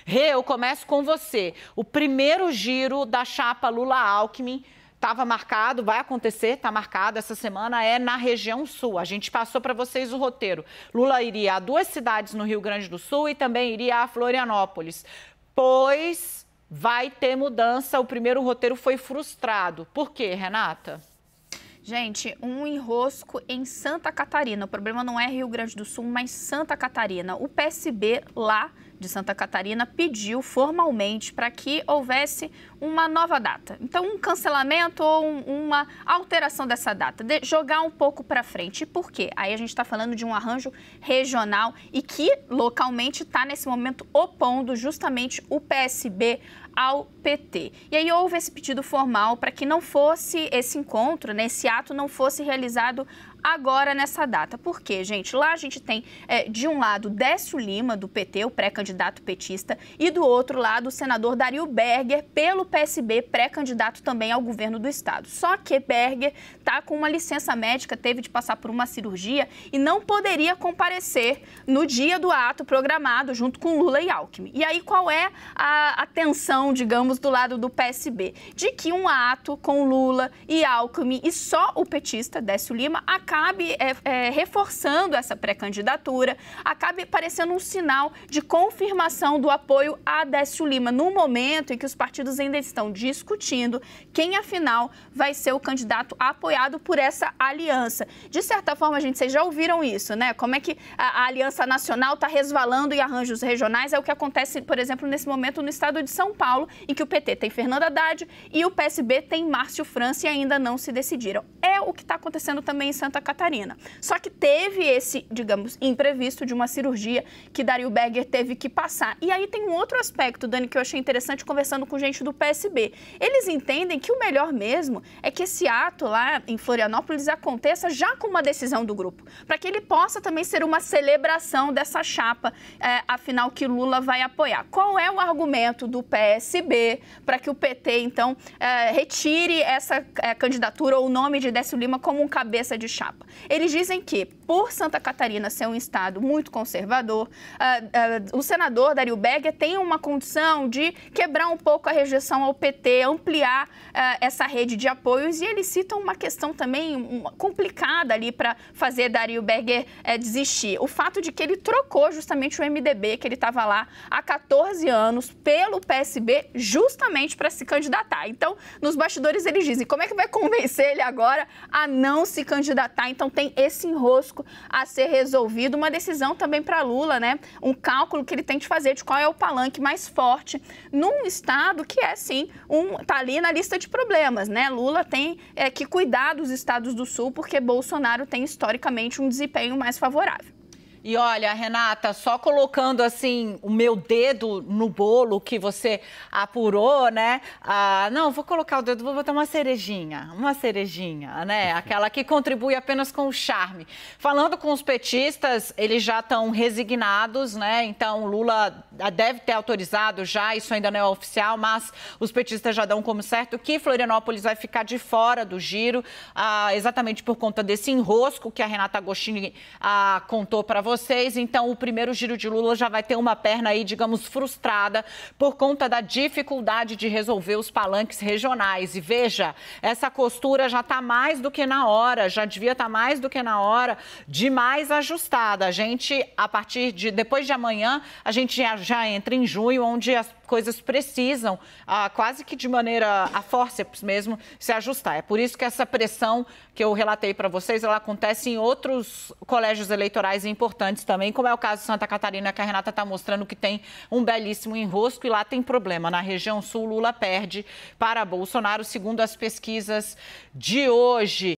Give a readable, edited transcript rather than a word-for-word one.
Rê, eu começo com você. O primeiro giro da chapa Lula-Alckmin estava marcado, vai acontecer, está marcado essa semana, é na região sul. A gente passou para vocês o roteiro. Lula iria a 2 cidades no Rio Grande do Sul e também iria a Florianópolis. Pois vai ter mudança, o primeiro roteiro foi frustrado. Por quê, Renata? Gente, um enrosco em Santa Catarina. O problema não é Rio Grande do Sul, mas Santa Catarina. O PSB lá de Santa Catarina pediu formalmente para que houvesse uma nova data. Então, um cancelamento ou uma alteração dessa data, jogar um pouco para frente. E por quê? Aí a gente está falando de um arranjo regional e que localmente está nesse momento opondo justamente o PSB ao PT. E aí houve esse pedido formal para que não fosse esse encontro, né, esse ato não fosse realizado agora nessa data. Por quê, gente? Lá a gente tem, de um lado, Décio Lima, do PT, o pré-candidato petista, e do outro lado, o senador Dario Berger, pelo PSB, pré-candidato também ao governo do estado. Só que Berger está com uma licença médica, teve de passar por uma cirurgia e não poderia comparecer no dia do ato programado junto com Lula e Alckmin. E aí qual é a tensão, digamos, do lado do PSB? De que um ato com Lula e Alckmin e só o petista, Décio Lima, acabe reforçando essa pré-candidatura, acabe parecendo um sinal de confirmação do apoio a Décio Lima, no momento em que os partidos ainda estão discutindo quem, afinal, vai ser o candidato apoiado por essa aliança. De certa forma, gente, vocês já ouviram isso, né? Como é que a aliança nacional está resvalando em arranjos regionais? É o que acontece, por exemplo, nesse momento no estado de São Paulo, em que o PT tem Fernando Haddad e o PSB tem Márcio França e ainda não se decidiram. É o que está acontecendo também em Santa Catarina. Só que teve esse, digamos, imprevisto de uma cirurgia que Dario Berger teve que passar. E aí tem um outro aspecto, Dani, que eu achei interessante conversando com gente do PSB. Eles entendem que o melhor mesmo é que esse ato lá em Florianópolis aconteça já com uma decisão do grupo, para que ele possa também ser uma celebração dessa chapa, afinal, que Lula vai apoiar. Qual é o argumento do PSB para que o PT, então, retire essa candidatura ou o nome de Décio Lima como um cabeça de chapa? Eles dizem que, por Santa Catarina ser um estado muito conservador, o senador Dario Berger tem uma condição de quebrar um pouco a rejeição ao PT, ampliar essa rede de apoios, e eles citam uma questão também complicada ali para fazer Dario Berger desistir. O fato de que ele trocou justamente o MDB, que ele estava lá há 14 anos, pelo PSB, justamente para se candidatar. Então, nos bastidores eles dizem, como é que vai convencer ele agora a não se candidatar? Então, tem esse enrosco a ser resolvido, uma decisão também para Lula, né? Um cálculo que ele tem de fazer de qual é o palanque mais forte num estado que é, sim, tá ali na lista de problemas, né? Lula tem que cuidar dos estados do Sul, porque Bolsonaro tem historicamente um desempenho mais favorável. E olha, Renata, só colocando assim o meu dedo no bolo que você apurou, né? Não, vou colocar o dedo, vou botar uma cerejinha, né? Aquela que contribui apenas com o charme. Falando com os petistas, eles já estão resignados, né? Então, Lula deve ter autorizado já, isso ainda não é oficial, mas os petistas já dão como certo que Florianópolis vai ficar de fora do giro, exatamente por conta desse enrosco que a Renata Agostini contou para vocês. Então, o primeiro giro de Lula já vai ter uma perna aí, digamos, frustrada por conta da dificuldade de resolver os palanques regionais. E veja, essa costura já está mais do que na hora, já devia estar mais do que na hora de mais ajustada. A gente, depois de amanhã, a gente já entra em junho, onde as coisas precisam, quase que de maneira a fórceps mesmo, se ajustar. É por isso que essa pressão que eu relatei para vocês, ela acontece em outros colégios eleitorais importantes também, como é o caso de Santa Catarina, que a Renata está mostrando que tem um belíssimo enrosco e lá tem problema. Na região sul, Lula perde para Bolsonaro, segundo as pesquisas de hoje.